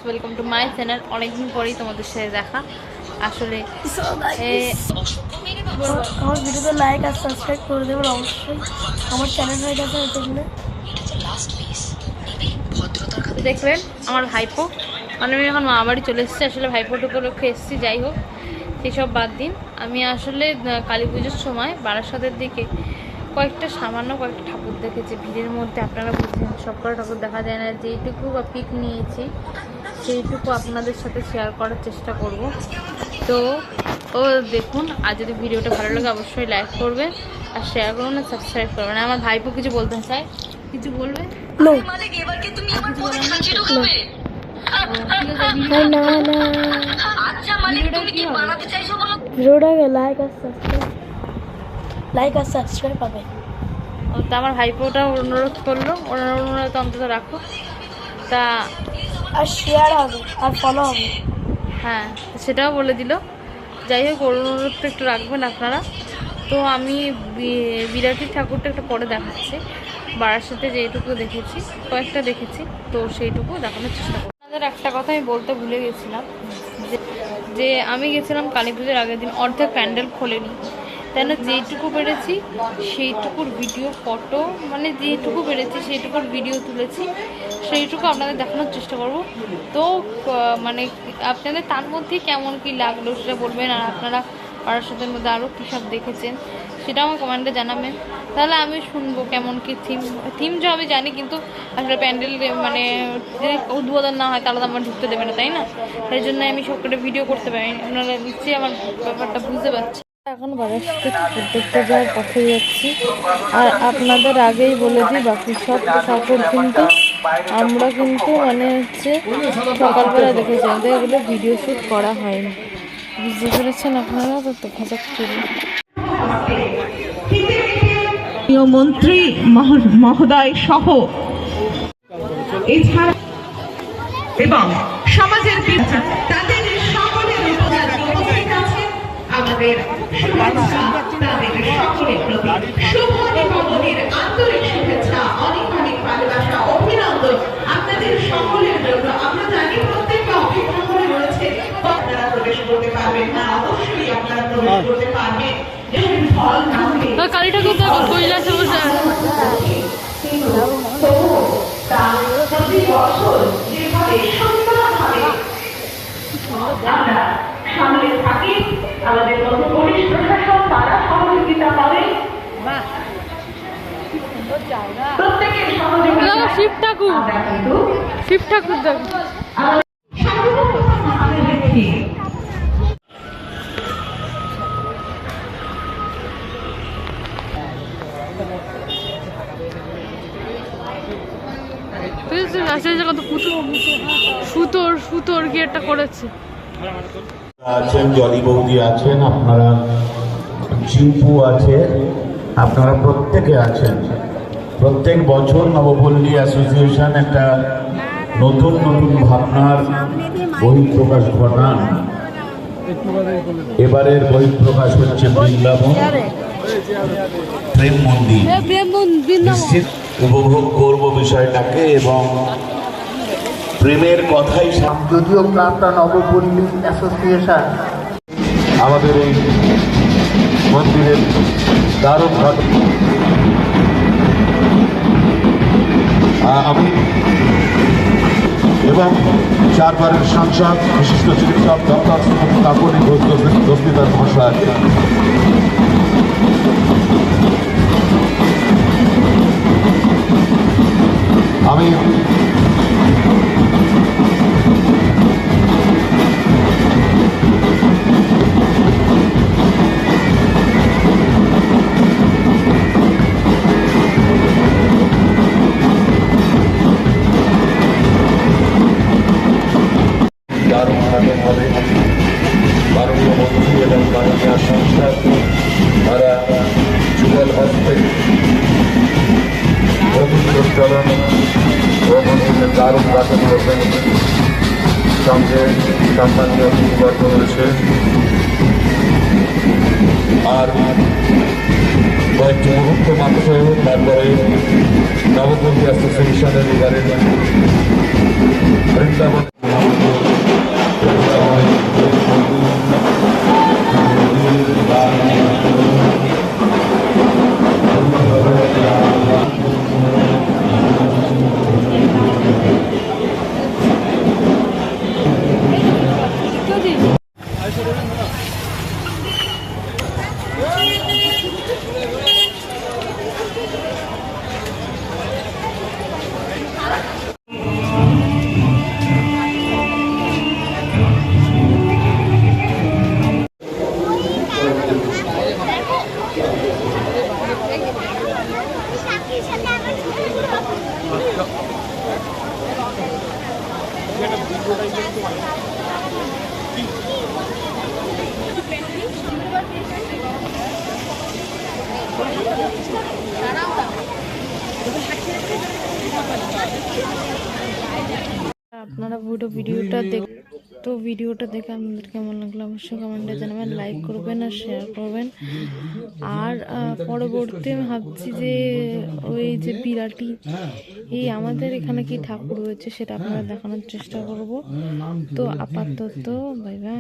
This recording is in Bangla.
Welcome to my channel. অনেকদিন পরেই তোমাদের সাথে দেখা। আসলে আমার ভিডিওতে লাইক আর সাবস্ক্রাইব করে দেবেন অবশ্যই। আমার চ্যানেল হয়ে গেছে এতগুলো দেখবেন আমার ভাইপো, মানে আমি এখন মা বাড়ি চলে এসেছি। আসলে ভাইপোর উপলক্ষে এসেছি। যাই হোক, সেসব বাদ দিন। আমি আসলে কালী পুজোর সময় বারাসাতের দিকে কয়েকটা ঠাকুর দেখেছি ভিড়ের মধ্যে। আপনারা বুঝছেন, সব কটা ঠাকুর দেখা যায় না। যেইটুকু বা পিক নিয়েছি সেইটুকু আপনাদের সাথে শেয়ার করার চেষ্টা করব। তো দেখুন, আর যদি ভিডিওটা ভালো লাগে অবশ্যই লাইক করবেন আর শেয়ার করুন আর সাবস্ক্রাইব করবেন। আমার ভাইপো কিছু বলতে চাই, কিছু বলবে? লাইক আর সাবস্ক্রাইব পাবে। তা আমার ভাইপোটা অনুরোধ করলো, ওনার অনুরোধ অন্তত রাখো। তা আর শেয়ার হবে আর ফলো হবে। হ্যাঁ, সেটাও বলে দিল। যাই হোক, ওর অনুরোধটা একটু রাখবেন আপনারা। তো আমি বিরাটি ঠাকুরটা একটু পরে দেখাচ্ছি। বারাসাতে যেটুকু দেখেছি, কয়েকটা দেখেছি, তো সেইটুকু দেখানোর চেষ্টা করব। আপনাদের একটা কথা আমি বলতে ভুলে গেছিলাম, যে আমি গেছিলাম কালী পুজোর আগের দিন, অর্ধেক প্যান্ডেল খোলেনি। তাই না, যেইটুকু পেরেছি সেইটুকুর ভিডিও, ফটো, মানে যেইটুকু পেরেছি সেইটুকুর ভিডিও তুলেছি, সেইটুকু আপনাদের দেখানোর চেষ্টা করব। তো মানে আপনাদের তার মধ্যে কেমন কি লাগলো সেটা বলবেন। আর আপনারা বারাসাতের মধ্যে আরও কী সব দেখেছেন সেটা আমার কমেন্টে জানাবেন। তাহলে আমি শুনবো কেমন কি থিম যে আমি জানি, কিন্তু আসলে প্যান্ডেল মানে যদি উদ্বোধন না হয় তাহলে তো আমার ঢুকতে দেবে না, তাই না? তাই জন্য আমি সবকটা ভিডিও করতে পারি। আপনারা নিশ্চয়ই আমার ব্যাপারটা বুঝতে পারছি। এখন বারাসাতে ঠাকুর দেখতে যাওয়ার পথে যাচ্ছি। আর আপনাদের আগেই বলে দিই, বাকি সব ঠাকুর কিন্তু আমরা কিন্তু মানে হচ্ছে সকালবেলা দেখেছি, আমাদের এগুলো ভিডিও শ্যুট করা হয়নি। বুঝতে পেরেছেন আপনারা? তো দেখা যাক চলুন। মন্ত্রী মহোদয় সহ এছাড়া এবং সমাজের তাদের সকলের আমাদের শুভেচ্ছা, তাদের সকলের প্রতি শুভ দীপাবলির আন্তরিক শুভেচ্ছা, অনেক অনেক ভালোবাসা, অভিনন্দন আপনাদের সকলের জন্য। আমরা জানি প্রত্যেকটা অপেক্ষা করে রয়েছে, আপনারা প্রবেশ করতে পারবেন না, অবশ্যই আপনারা প্রবেশ করতে পারবেন। কালী ঠাকুর দেখো কৈলাসে বসে। আমরা সামনে থাকি, আমাদের মধ্যে পুলিশ প্রশাসন তারা সহযোগিতা করে। প্রত্যেকের সহযোগিতা শিব ঠাকুর দেখো। কত সুতোর কি একটা করেছে। আছেন জলি বৌদি আছেন, আপনারা চিম্পু আছে, আপনারা প্রত্যেকে আছেন। প্রত্যেক বছর নবপল্লী অ্যাসোসিয়েশন একটা নতুন ভাবনার বহিঃপ্রকাশ ঘটান। এবারের বহিঃপ্রকাশ হচ্ছে বৃন্দাবন প্রেম মন্দির। নিশ্চিত উপভোগ করব বিষয়টাকে এবং প্রেমের কথাই। যদিও ক্লাবটা নবপল্লী অ্যাসোসিয়েশন আমাদের এই মন্দিরের দারুণ আমি এবং 4 বারের সাংসদ বিশিষ্ট চিকিৎসক ডক্টর কাকনি ঘোষ দস্তিদার মহাশয়, আমি দারুণভাবে মাননীয় মন্ত্রী এবং মাননীয় সংসদ তারা যুগল হস্তে পবিত্র চরণ ও মন্দিরের দারুণ গাছন করবেন। সঙ্গে সম্মানীয় অতিথিবর্গ রয়েছে। আর কয়েকটি মুহূর্ত মাত্র, তারপরে নবপল্লী অ্যাসোসিয়েশনের এবারে বৃন্দাবন আপনারা ভিডিওটা দেখে আপনাদের কেমন লাগলো অবশ্যই কমেন্টে জানাবেন, লাইক করবেন আর শেয়ার করবেন। আর পরবর্তী আমি ভাবছি যে ওই যে বিরাটি এই আমাদের এখানে কি ঠাকুর রয়েছে সেটা আপনারা দেখানোর চেষ্টা করব। তো আপাতত বাই বাই।